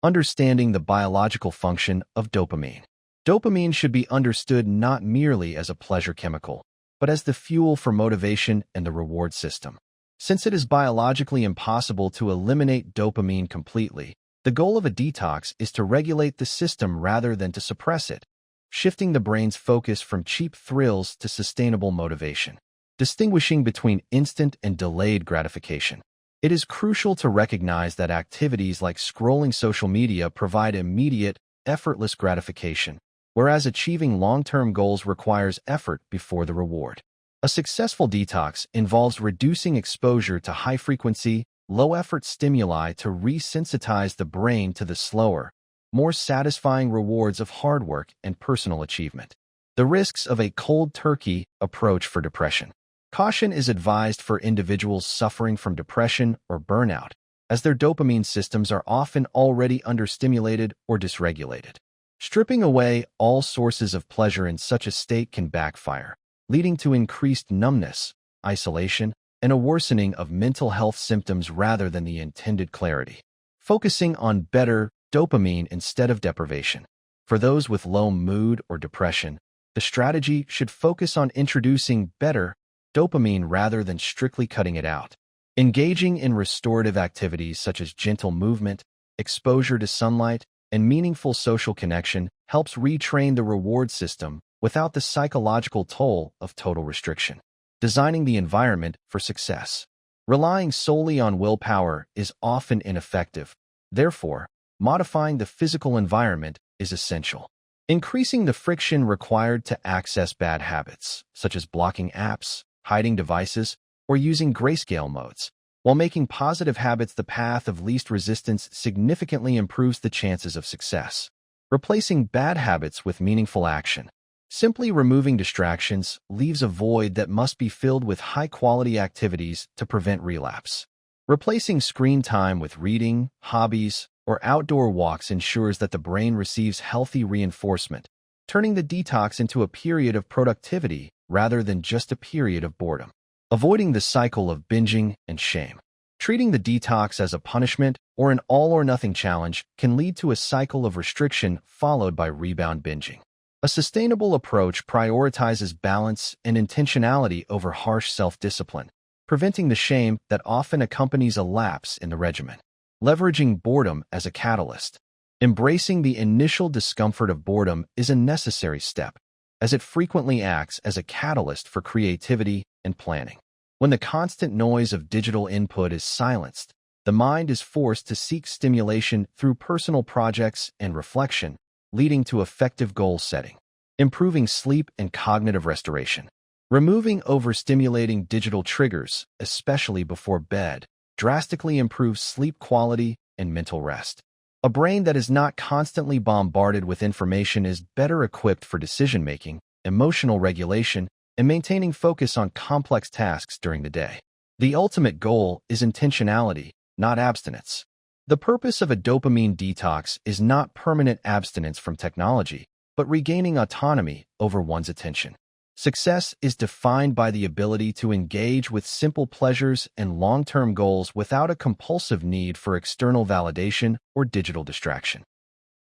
Understanding the biological function of dopamine. Dopamine should be understood not merely as a pleasure chemical, but as the fuel for motivation and the reward system. Since it is biologically impossible to eliminate dopamine completely, the goal of a detox is to regulate the system rather than to suppress it, shifting the brain's focus from cheap thrills to sustainable motivation. Distinguishing between instant and delayed gratification. It is crucial to recognize that activities like scrolling social media provide immediate, effortless gratification, whereas achieving long-term goals requires effort before the reward. A successful detox involves reducing exposure to high-frequency, low-effort stimuli to resensitize the brain to the slower, more satisfying rewards of hard work and personal achievement. The risks of a cold turkey approach for depression. Caution is advised for individuals suffering from depression or burnout, as their dopamine systems are often already understimulated or dysregulated. Stripping away all sources of pleasure in such a state can backfire, leading to increased numbness, isolation, and a worsening of mental health symptoms rather than the intended clarity. Focusing on better dopamine instead of deprivation. For those with low mood or depression, the strategy should focus on introducing better dopamine rather than strictly cutting it out. Engaging in restorative activities such as gentle movement, exposure to sunlight, and meaningful social connection helps retrain the reward system without the psychological toll of total restriction. Designing the environment for success. Relying solely on willpower is often ineffective. Therefore, modifying the physical environment is essential. Increasing the friction required to access bad habits, such as blocking apps, hiding devices, or using grayscale modes, while making positive habits the path of least resistance significantly improves the chances of success. Replacing bad habits with meaningful action. Simply removing distractions leaves a void that must be filled with high-quality activities to prevent relapse. Replacing screen time with reading, hobbies, or outdoor walks ensures that the brain receives healthy reinforcement, turning the detox into a period of productivity rather than just a period of boredom. Avoiding the cycle of binging and shame. Treating the detox as a punishment or an all-or-nothing challenge can lead to a cycle of restriction followed by rebound binging. A sustainable approach prioritizes balance and intentionality over harsh self-discipline, preventing the shame that often accompanies a lapse in the regimen. Leveraging boredom as a catalyst. Embracing the initial discomfort of boredom is a necessary step, as it frequently acts as a catalyst for creativity and planning. When the constant noise of digital input is silenced, the mind is forced to seek stimulation through personal projects and reflection, leading to effective goal setting. Improving sleep and cognitive restoration. Removing overstimulating digital triggers, especially before bed, drastically improves sleep quality and mental rest. A brain that is not constantly bombarded with information is better equipped for decision-making, emotional regulation, and maintaining focus on complex tasks during the day. The ultimate goal is intentionality, not abstinence. The purpose of a dopamine detox is not permanent abstinence from technology, but regaining autonomy over one's attention. Success is defined by the ability to engage with simple pleasures and long-term goals without a compulsive need for external validation or digital distraction.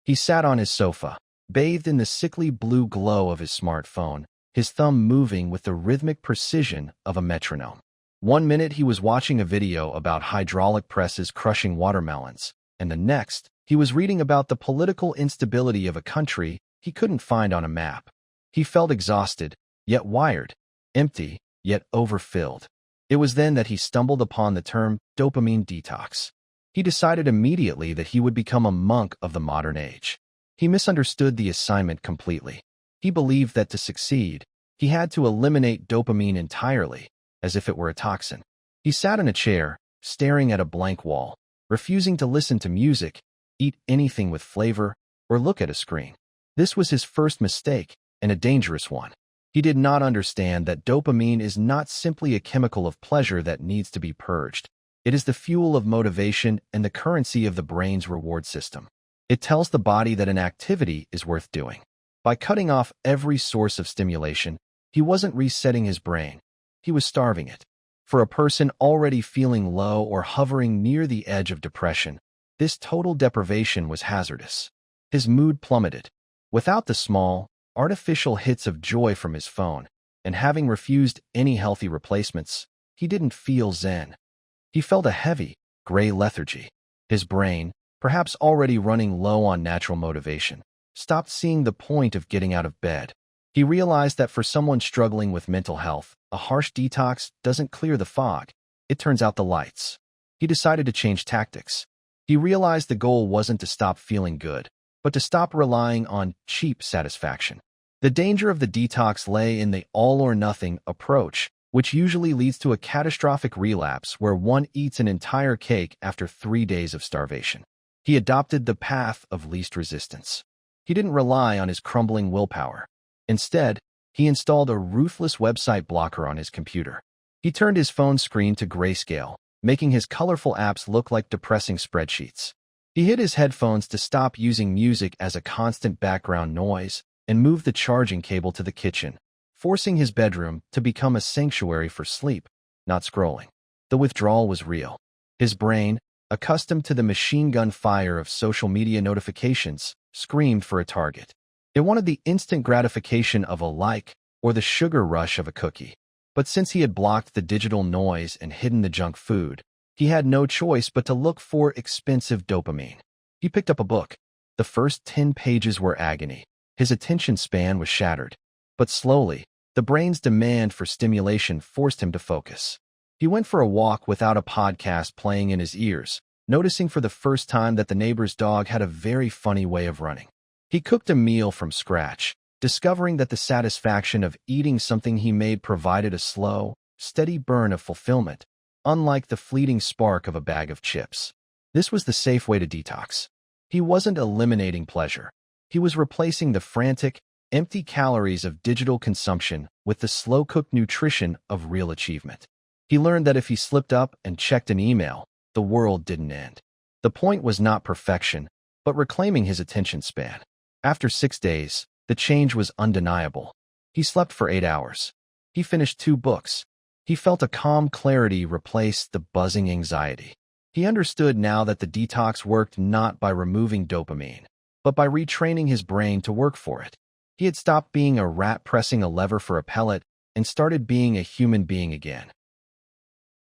He sat on his sofa, bathed in the sickly blue glow of his smartphone, his thumb moving with the rhythmic precision of a metronome. One minute he was watching a video about hydraulic presses crushing watermelons, and the next, he was reading about the political instability of a country he couldn't find on a map. He felt exhausted, yet wired, empty, yet overfilled. It was then that he stumbled upon the term dopamine detox. He decided immediately that he would become a monk of the modern age. He misunderstood the assignment completely. He believed that to succeed, he had to eliminate dopamine entirely, as if it were a toxin. He sat in a chair, staring at a blank wall, refusing to listen to music, eat anything with flavor, or look at a screen. This was his first mistake, and a dangerous one. He did not understand that dopamine is not simply a chemical of pleasure that needs to be purged. It is the fuel of motivation and the currency of the brain's reward system. It tells the body that an activity is worth doing. By cutting off every source of stimulation, he wasn't resetting his brain. He was starving it. For a person already feeling low or hovering near the edge of depression, This total deprivation was hazardous. His mood plummeted. Without the small, artificial hits of joy from his phone, and having refused any healthy replacements, he didn't feel zen. He felt a heavy, gray lethargy. His brain, perhaps already running low on natural motivation, stopped seeing the point of getting out of bed. He realized that for someone struggling with mental health, a harsh detox doesn't clear the fog, it turns out the lights. He decided to change tactics. He realized the goal wasn't to stop feeling good, but to stop relying on cheap satisfaction. The danger of the detox lay in the all-or-nothing approach, which usually leads to a catastrophic relapse where one eats an entire cake after 3 days of starvation. He adopted the path of least resistance. He didn't rely on his crumbling willpower. Instead, he installed a ruthless website blocker on his computer. He turned his phone screen to grayscale, making his colorful apps look like depressing spreadsheets. He hid his headphones to stop using music as a constant background noise and moved the charging cable to the kitchen, forcing his bedroom to become a sanctuary for sleep, not scrolling. The withdrawal was real. His brain, accustomed to the machine gun fire of social media notifications, screamed for a target. It wanted the instant gratification of a like or the sugar rush of a cookie. But since he had blocked the digital noise and hidden the junk food, he had no choice but to look for expensive dopamine. He picked up a book. The first 10 pages were agony. His attention span was shattered. But slowly, the brain's demand for stimulation forced him to focus. He went for a walk without a podcast playing in his ears, noticing for the first time that the neighbor's dog had a very funny way of running. He cooked a meal from scratch, discovering that the satisfaction of eating something he made provided a slow, steady burn of fulfillment, unlike the fleeting spark of a bag of chips. This was the safe way to detox. He wasn't eliminating pleasure. He was replacing the frantic, empty calories of digital consumption with the slow-cooked nutrition of real achievement. He learned that if he slipped up and checked an email, the world didn't end. The point was not perfection, but reclaiming his attention span. After 6 days, the change was undeniable. He slept for 8 hours. He finished 2 books. He felt a calm clarity replace the buzzing anxiety. He understood now that the detox worked not by removing dopamine, but by retraining his brain to work for it. He had stopped being a rat pressing a lever for a pellet and started being a human being again.